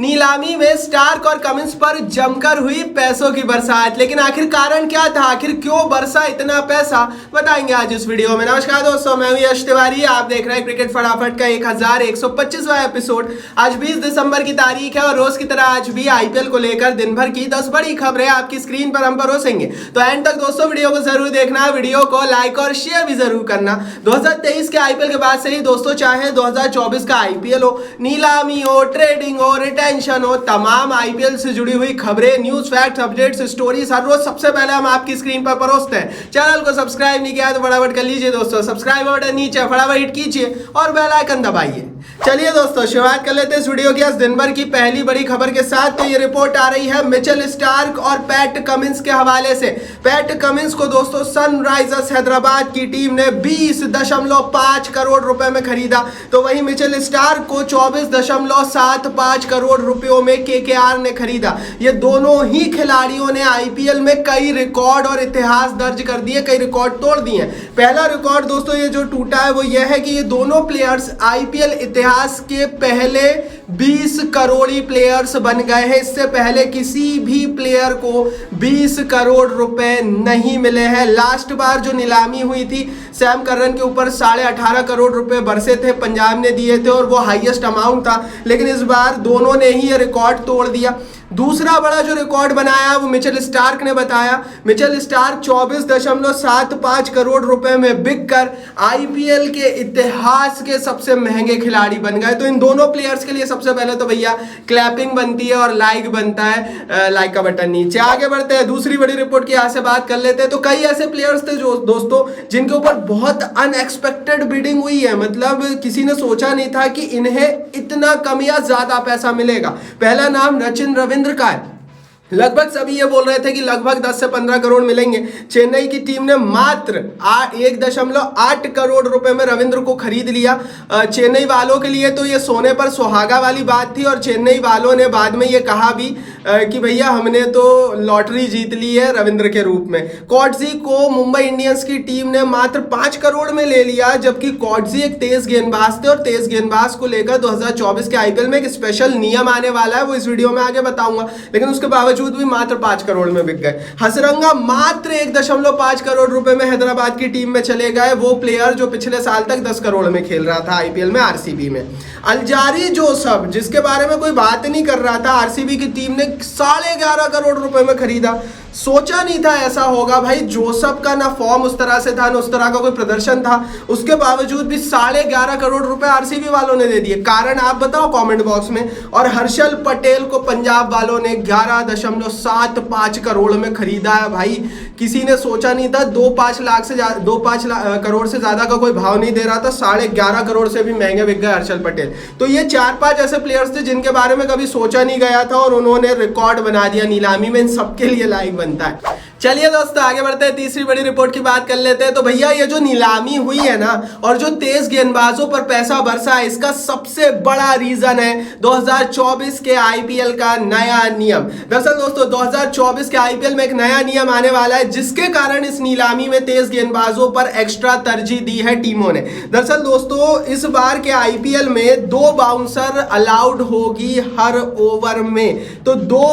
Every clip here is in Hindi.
नीलामी में स्टार्क और कमिंस पर जमकर हुई पैसों की बरसात। लेकिन आखिर कारण क्या था, आखिर क्यों बरसा इतना पैसा, बताएंगे आज इस वीडियो में। नमस्कार दोस्तों, मैं हूं यश तिवारी, आप देख रहे हैं क्रिकेट फटाफट का 1125वां एपिसोड। आज 20 दिसंबर की तारीख है और रोज की तरह आज भी आईपीएल को लेकर दिन भर की 10 बड़ी खबरें आपकी स्क्रीन पर हम परोसेंगे। तो एंड तक दोस्तों वीडियो को जरूर देखना, वीडियो को लाइक और शेयर भी जरूर करना। 2023 के आईपीएल के बाद से ही दोस्तों, चाहे 2024 का आईपीएल हो, नीलामी हो, ट्रेडिंग हो, टेंशन हो, तमाम आईपीएल से जुड़ी हुई खबरें, न्यूज, फैक्ट्स, अपडेट्स, स्टोरीज हर रोज सबसे पहले हम आपकी स्क्रीन पर परोसते हैं। चैनल को सब्सक्राइब नहीं किया तो फटाफट कर लीजिए दोस्तों, सब्सक्राइब बटन नीचे फटाफट हिट कीजिए और बेल आइकन दबाइए। चलिए दोस्तों, शुरुआत कर लेते हैं इस वीडियो की आज दिन भर की पहली बड़ी खबर के साथ। तो ये रिपोर्ट आ रही है मिचेल स्टार्क और पैट कमिंस के हवाले से। पैट कमिंस को दोस्तों सनराइजर्स हैदराबाद की टीम ने 20.5 करोड़ रुपए में खरीदा, तो वहीं मिचेल स्टार्क को 24.75 करोड़ रुपयों में केकेआर ने खरीदा। ये दोनों ही खिलाड़ियों ने आईपीएल में कई रिकॉर्ड और इतिहास दर्ज कर दिए, कई रिकॉर्ड तोड़ दिए। पहला रिकॉर्ड दोस्तों ये जो टूटा है वो ये है कि ये दोनों प्लेयर्स आईपीएल इतिहास के पहले 20 करोड़ी प्लेयर्स बन गए हैं। इससे पहले किसी भी प्लेयर को 20 करोड़ रुपए नहीं मिले हैं। लास्ट बार जो नीलामी हुई थी, सैम करन के ऊपर 18.5 करोड़ रुपए बरसे थे, पंजाब ने दिए थे और वो हाईएस्ट अमाउंट था। लेकिन इस बार दोनों ने ही ये रिकॉर्ड तोड़ दिया। दूसरा बड़ा जो रिकॉर्ड बनाया वो मिचेल स्टार्क ने बताया। मिचेल स्टार्क 24.75 करोड़ रुपए में बिककर आईपीएल के इतिहास के सबसे महंगे खिलाड़ी बन गए। तो इन दोनों प्लेयर्स के लिए सबसे पहले तो भैया क्लैपिंग बनती है और लाइक बनता है, लाइक का बटन नीचे। आगे बढ़ते हैं, दूसरी बड़ी रिपोर्ट की यहाँ से बात कर लेते हैं। तो कई ऐसे प्लेयर्स थे जो दोस्तों जिनके ऊपर बहुत अनएक्सपेक्टेड बिडिंग हुई है, मतलब किसी ने सोचा नहीं था कि इन्हें इतना कम या ज्यादा पैसा मिलेगा। पहला नाम रचिन रविंद्र का है। लगभग सभी ये बोल रहे थे कि लगभग 10 से 15 करोड़ मिलेंगे। चेन्नई की टीम ने मात्र 1.8 करोड़ रुपए में रविंद्र को खरीद लिया। चेन्नई वालों के लिए तो ये सोने पर सुहागा वाली बात थी और चेन्नई वालों ने बाद में ये कहा भी कि भैया हमने तो लॉटरी जीत ली है रविंद्र के रूप में। कॉटजी को मुंबई इंडियंस की टीम ने मात्र 5 करोड़ में ले लिया, जबकि कॉटजी एक तेज गेंदबाज थे और तेज गेंदबाज को लेकर 2024 के आईपीएल में एक स्पेशल नियम आने वाला है, वो इस वीडियो में आगे बताऊंगा। लेकिन उसके बावजूद भी मात्र 5 करोड़ में बिक गए। हसरंगा मात्र 1.5 करोड़ रुपए में हैदराबाद की टीम में चले गए, वो प्लेयर जो पिछले साल तक 10 करोड़ में खेल रहा था आईपीएल में आरसीबी में। अल्जारी जोसेफ, जिसके बारे में कोई बात नहीं कर रहा था, आरसीबी की टीम ने 11.5 करोड़ रुपए में खरीदा। सोचा नहीं था ऐसा होगा भाई। जोसेफ का ना फॉर्म उस तरह से था, ना उस तरह का कोई प्रदर्शन था, उसके बावजूद भी 11.5 करोड़ रुपए आरसीबी वालों ने दे दिए। कारण आप बताओ कमेंट बॉक्स में। और हर्षल पटेल को पंजाब वालों ने 11.75 करोड़ में खरीदा है भाई। किसी ने सोचा नहीं था। 2-5 करोड़ से ज्यादा का कोई भाव नहीं दे रहा था, 11.5 करोड़ से भी महंगे बिक गए हर्षल पटेल। तो ये 4-5 ऐसे प्लेयर्स थे जिनके बारे में कभी सोचा नहीं गया था और उन्होंने रिकॉर्ड बना दिया नीलामी में। इन सबके लिए लाइक बनता है। चलिए दोस्तों आगे बढ़ते हैं, तीसरी बड़ी रिपोर्ट की बात कर लेते हैं। तो भैया ये जो नीलामी हुई है ना और जो तेज गेंदबाजों पर पैसा बरसा है, इसका सबसे बड़ा रीजन है 2024 के आईपीएल का नया नियम। दरअसल दोस्तों 2024 के आईपीएल में एक नया नियम आने वाला है, जिसके कारण इस नीलामी में तेज गेंदबाजों पर एक्स्ट्रा तरजीह दी है टीमों ने। दरअसल दोस्तों इस बार के आईपीएल में 2 बाउंसर अलाउड होगी हर ओवर में। तो 2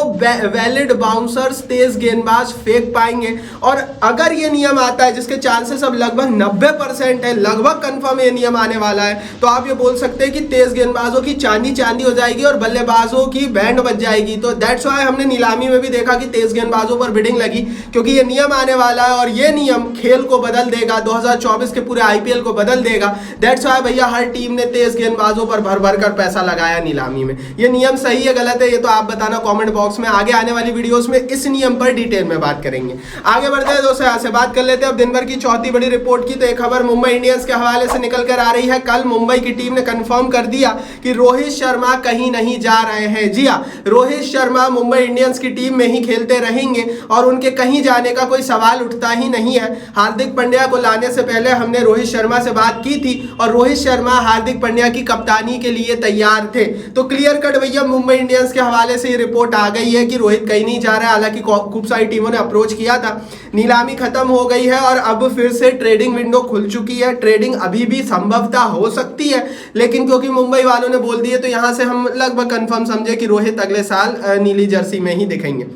वैलिड बाउंसर्स तेज गेंदबाज फेंक पाएंगे। और अगर ये नियम आता है, जिसके चांसेस अब लगभग 90% है, लगभग कंफर्म ये नियम आने वाला है, तो आप ये बोल सकते हैं कि तेज गेंदबाजों की चांदी हो जाएगी और बल्लेबाजों की बैंड बज जाएगी। तो दैट्स व्हाई हमने नीलामी में भी देखा कि तेज गेंदबाजों पर बिडिंग लगी, क्योंकि ये नियम आने वाला है और ये नियम खेल को बदल देगा, 2024 के पूरे आईपीएल को बदल देगा। दैट्स व्हाई भैया हर टीम ने तेज गेंदबाजों पर भर कर पैसा लगाया नीलामी में। ये नियम सही है गलत है, ये तो आप बताना कमेंट बॉक्स में। आगे आने वाली वीडियोस में इस नियम पर डिटेल में बात करेंगे। आगे बढ़ते हैं दोस्तों, यहाँ से बात कर लेते हैं अब दिन भर की चौथी बड़ी रिपोर्ट की। तो एक खबर मुंबई इंडियंस के हवाले से निकल कर आ रही है। कल मुंबई की टीम ने कंफर्म कर दिया कि रोहित शर्मा कहीं नहीं जा रहे हैं। जी हाँ, रोहित शर्मा मुंबई इंडियंस की टीम में ही खेलते रहेंगे और उनके कहीं जाने का कोई सवाल उठता ही नहीं है। हार्दिक पांड्या को लाने से पहले हमने रोहित शर्मा से बात की थी और रोहित शर्मा हार्दिक पांड्या की कप्तानी के लिए तैयार थे। तो क्लियर कट भैया मुंबई इंडियंस के हवाले से ये रिपोर्ट आ गई है कि रोहित कहीं नहीं जा रहा है। हालांकि खूब सारी टीमों ने अप्रोच अप्रोच किया था। नीलामी खत्म हो गई है और अब फिर से ट्रेडिंग विंडो खुल चुकी है। ट्रेडिंग अभी भी संभवतः हो सकती है, लेकिन क्योंकि मुंबई वालों ने बोल दिए तो यहाँ से हम लगभग कंफर्म समझे कि रोहित अगले साल नीली जर्सी में ही दिखेंगे।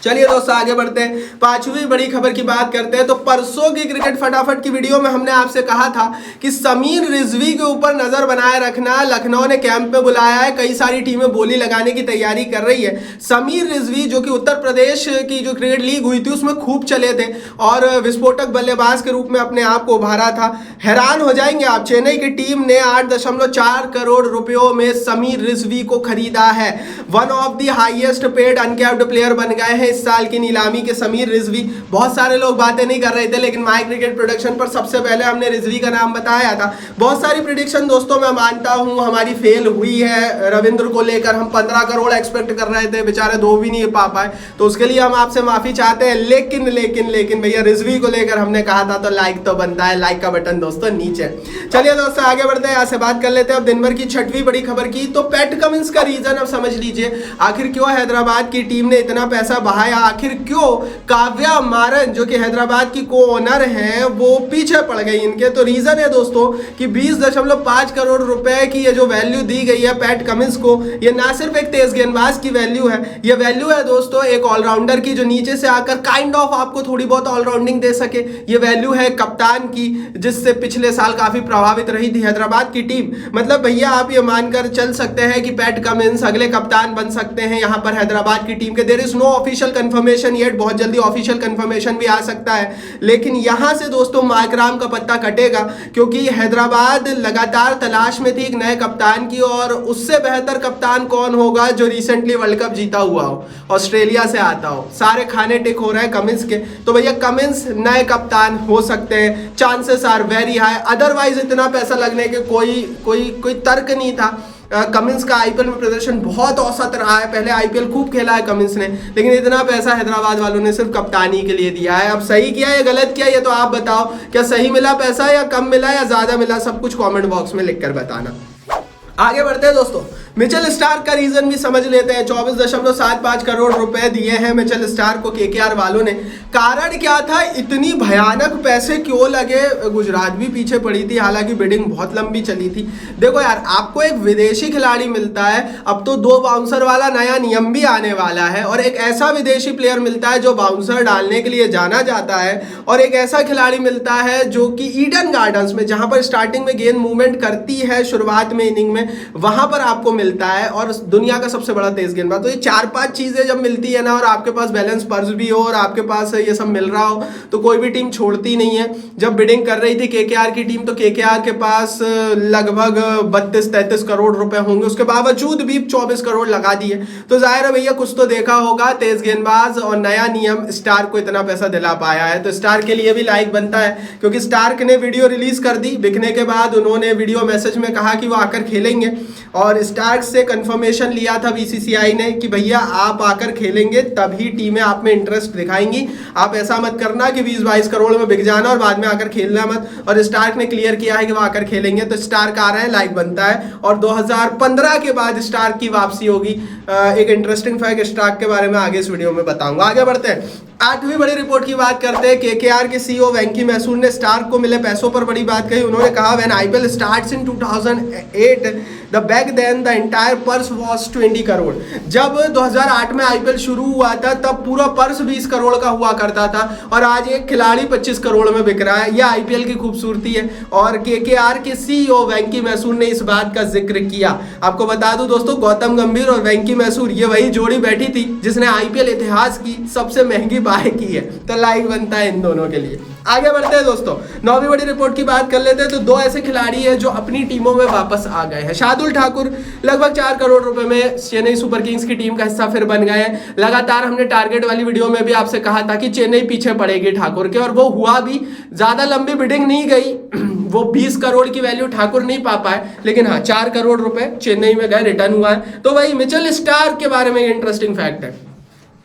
चलिए दोस्तों आगे बढ़ते हैं, पांचवी बड़ी खबर की बात करते हैं। तो परसों की क्रिकेट फटाफट की वीडियो में हमने आपसे कहा था कि समीर रिजवी के ऊपर नजर बनाए रखना। लखनऊ ने कैंप पे बुलाया है, कई सारी टीमें बोली लगाने की तैयारी कर रही है। समीर रिजवी जो कि उत्तर प्रदेश की जो क्रिकेट लीग हुई थी उसमें खूब चले थे और विस्फोटक बल्लेबाज के रूप में अपने आप को उभारा था। हैरान हो जाएंगे आप, चेन्नई की टीम ने 8.4 करोड़ रुपयों में समीर रिजवी को खरीदा है। One of the highest paid uncapped player बन गए हैं इस साल की नीलामी के समीर रिजवी। बहुत सारे लोग बातें नहीं कर रहे थे, लेकिन माय क्रिकेट प्रोडक्शन पर सबसे पहले हमने रिजवी का नाम बताया था। बहुत सारी प्रेडिक्शन दोस्तों मैं मानता हूं हमारी फेल हुई है। रविंद्र को लेकर हम 15 करोड़ एक्सपेक्ट कर रहे थे, बेचारे 2 भी नहीं पा पाए, तो उसके लिए हम आपसे माफी चाहते हैं। लेकिन लेकिन लेकिन भैया रिजवी को लेकर हमने कहा था तो लाइक तो बनता है, लाइक का बटन दोस्तों नीचे। चलिए दोस्तों आगे बढ़ते हैं, यहाँ से बात कर लेते हैं अब दिन भर की छठवीं बड़ी खबर की। तो पैट कमिंस का रीजन अब समझ लीजिए, आखिर क्यों हैदराबाद की टीम ने इतना पैसा बहाया, आखिर क्यों काव्या मारन जो कि हैदराबाद की को ओनर हैं वो पीछे पड़ गई इनके। तो रीजन है दोस्तों कि 20.5 करोड़ रुपए की ये जो वैल्यू दी गई है पैट कमिंस को, ये ना सिर्फ एक तेज गेंदबाज की वैल्यू है, ये वैल्यू है दोस्तों एक ऑलराउंडर की जो नीचे से आकर काइंड ऑफ आपको थोड़ी बहुत ऑलराउंडिंग दे सके। ये वैल्यू है कप्तान की, जिससे पिछले साल काफी प्रभावित रही थी हैदराबाद की टीम। मतलब भैया आप ये मानकर चल सकते हैं कि पैट कमिंस अगले कप्तान बन सकते हैं यहाँ पर हैदराबाद की टीम के। There is no official confirmation yet, बहुत जल्दी ऑफिशियल कंफर्मेशन भी आ सकता है, लेकिन यहां से दोस्तों मार्कराम का पत्ता कटेगा, क्योंकि हैदराबाद लगातार तलाश में थी एक नए कप्तान की, और उससे बेहतर कप्तान कौन होगा जो रिसेंटली वर्ल्ड कप जीता हुआ हो, ऑस्ट्रेलिया से आता हो। सारे खाने टिक हो रहे हैं कमिंस के, तो भैया कमिंस नए कप्तान हो सकते हैं, chances are very high. Otherwise इतना पैसा लगने के कोई तर्क नहीं था। कमिंस का आईपीएल में प्रदर्शन बहुत औसत रहा है, पहले आईपीएल खूब खेला है कमिंस ने, लेकिन इतना पैसा हैदराबाद वालों ने सिर्फ कप्तानी के लिए दिया है। अब सही किया या गलत किया ये तो आप बताओ, क्या सही मिला पैसा या कम मिला या ज्यादा मिला, सब कुछ कमेंट बॉक्स में लिखकर बताना। आगे बढ़ते हैं दोस्तों, मिचेल स्टार्क का रीजन भी समझ लेते हैं। 24.75 करोड़ रुपए दिए हैं मिचेल स्टार्क को केकेआर वालों ने। कारण क्या था, इतनी भयानक पैसे क्यों लगे? गुजरात भी पीछे पड़ी थी, हालांकि बिडिंग बहुत लंबी चली थी। देखो यार, आपको एक विदेशी खिलाड़ी मिलता है, अब तो 2 बाउंसर वाला नया नियम भी आने वाला है, और एक ऐसा विदेशी प्लेयर मिलता है जो बाउंसर डालने के लिए जाना जाता है, और एक ऐसा खिलाड़ी मिलता है जो कि ईडन गार्डन्स में, जहां पर स्टार्टिंग में गेंद मूवमेंट करती है शुरुआत में इनिंग में, वहां पर आपको मिलता है, और दुनिया का सबसे बड़ा तेज गेंदबाज। तो ये 4-5 चीजें जब मिलती है ना, और आपके पास बैलेंस पर्स भी हो और आपके पास ये सब मिल रहा हो, तो कोई भी टीम छोड़ती नहीं है। जब बिडिंग कर रही थी केकेआर की टीम, तो केकेआर के पास लगभग 32-33 करोड़ रुपए होंगे, उसके बावजूद भी 24 करोड़ लगा दिए। तो जाहिर है भैया कुछ तो देखा होगा, तेज गेंदबाज और नया नियम स्टार्क को इतना पैसा दिला पाया है। तो स्टार्क के लिए भी लाइक बनता है, क्योंकि स्टार्क ने वीडियो रिलीज कर दी, बिकने के बाद उन्होंने वीडियो मैसेज में कहा कि वो आकर खेलेंगे, और स्टार्क से कंफर्मेशन लिया था बीसीसीआई ने कि भैया आप आकर खेलेंगे तभी टीमें आप में इंटरेस्ट दिखाएंगी, आप ऐसा मत करना कि 20-22 करोड़ में बिक जाना और बाद में आकर खेलना मत। और स्टार्क ने क्लियर किया है कि वो आकर खेलेंगे, तो स्टार्क आ रहे हैं, लाइक बनता है। और 2015 के बाद स्टार्क की वापसी होगी। एक इंटरेस्टिंग फैक्ट स्टार्क के बारे में आगे इस वीडियो में बताऊंगा। आगे बढ़ते हैं, 8वीं बड़ी रिपोर्ट की बात करते हैं। केकेआर के सीईओ वेंकी मैसूर ने स्टार्क को मिले पैसों पर बड़ी बात कही। उन्होंने कहा, when IPL starts in 2008 the back then the entire purse was 20 crore. जब 2008 में आईपीएल शुरू हुआ था तब पूरा पर्स 20 करोड़ का हुआ करता था, और आज एक खिलाड़ी 25 करोड़ में बिक रहा है। यह आईपीएल की खूबसूरती है, और केकेआर के सीईओ वेंकी मैसूर ने इस बात का जिक्र किया। आपको बता दूं दोस्तों, गौतम गंभीर और वेंकी मैसूर ये वही जोड़ी बैठी थी जिसने आईपीएल इतिहास की सबसे महंगी बाय की है, तो लाइक बनता है इन दोनों के लिए। आगे बढ़ते हैं दोस्तों, 9वीं बड़ी रिपोर्ट की बात कर लेते हैं। तो 2 ऐसे खिलाड़ी हैं जो अपनी टीमों में वापस आ गए हैं। शार्दुल ठाकुर लगभग 4 करोड़ रुपए में चेन्नई सुपर किंग्स की टीम का हिस्सा फिर बन गए हैं। लगातार हमने टारगेट वाली वीडियो में भी आपसे कहा था कि चेन्नई पीछे पड़ेगी ठाकुर के, और वो हुआ भी। ज्यादा लंबी बिडिंग नहीं गई, वो 20 करोड़ की वैल्यू ठाकुर नहीं पा पाए, लेकिन हाँ 4 करोड़ रुपए चेन्नई में गए, रिटर्न हुआ है। तो भाई मिचेल स्टार्क के बारे में इंटरेस्टिंग फैक्ट है,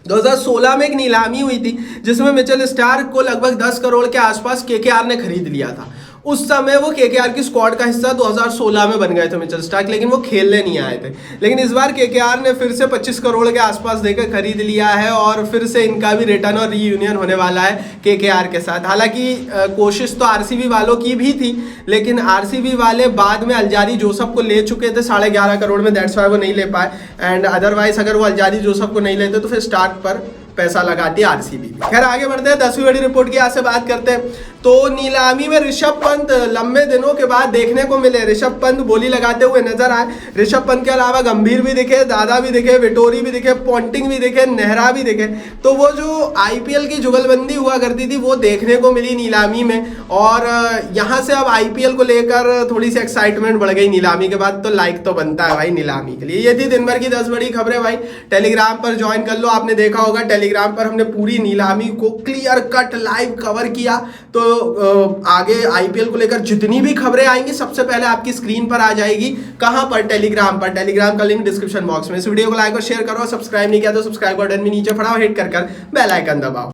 2016 में एक नीलामी हुई थी जिसमें मिचेल स्टार्क को लगभग 10 करोड़ के आसपास केकेआर ने खरीद लिया था। उस समय वो केकेआर की स्क्वाड का हिस्सा 2016 में बन गए थे मिचेल स्टार्क, लेकिन वो खेलने नहीं आए थे। लेकिन इस बार केकेआर ने फिर से 25 करोड़ के आसपास देकर खरीद लिया है और फिर से इनका भी रिटर्न और रीयूनियन होने वाला है केकेआर के साथ। हालांकि कोशिश तो आरसीबी वालों की भी थी, लेकिन आरसीबी वाले बाद में अल्जारी जोसफ को ले चुके थे 11.5 करोड़ में, दैट्स वाई वो नहीं ले पाए। एंड अदरवाइज अगर वो अल्जारी जोसफ को नहीं लेते तो फिर स्टार्क पर पैसा लगाती है आरसीबी। खैर आगे बढ़ते हैं, 10वीं बड़ी रिपोर्ट की यहाँ से बात करते हैं। तो नीलामी में ऋषभ पंत लंबे दिनों के बाद देखने को मिले। ऋषभ पंत बोली लगाते हुए नजर आए। ऋषभ पंत के अलावा गंभीर भी दिखे, दादा भी दिखे, विटोरी भी दिखे, पॉन्टिंग भी दिखे, नेहरा भी दिखे। तो वो जो आईपीएल की जुगलबंदी हुआ करती थी वो देखने को मिली नीलामी में। और यहाँ से अब आईपीएल को लेकर थोड़ी सी एक्साइटमेंट बढ़ गई नीलामी के बाद। तो लाइक तो बनता है भाई नीलामी के लिए। ये थी दिन भर की 10 बड़ी खबरें भाई। टेलीग्राम पर ज्वाइन कर लो, आपने देखा होगा टेलीग्राम पर हमने पूरी नीलामी को क्लियर कट लाइव कवर किया। तो आगे आईपीएल को लेकर जितनी भी खबरें आएंगी सबसे पहले आपकी स्क्रीन पर आ जाएगी। कहां पर? टेलीग्राम पर। टेलीग्राम का लिंक डिस्क्रिप्शन बॉक्स में। इस वीडियो को लाइक और शेयर करो, सब्सक्राइब नहीं किया तो सब्सक्राइब बटन भी नीचे फटाफट हिट कर बेल आइकन दबाओ।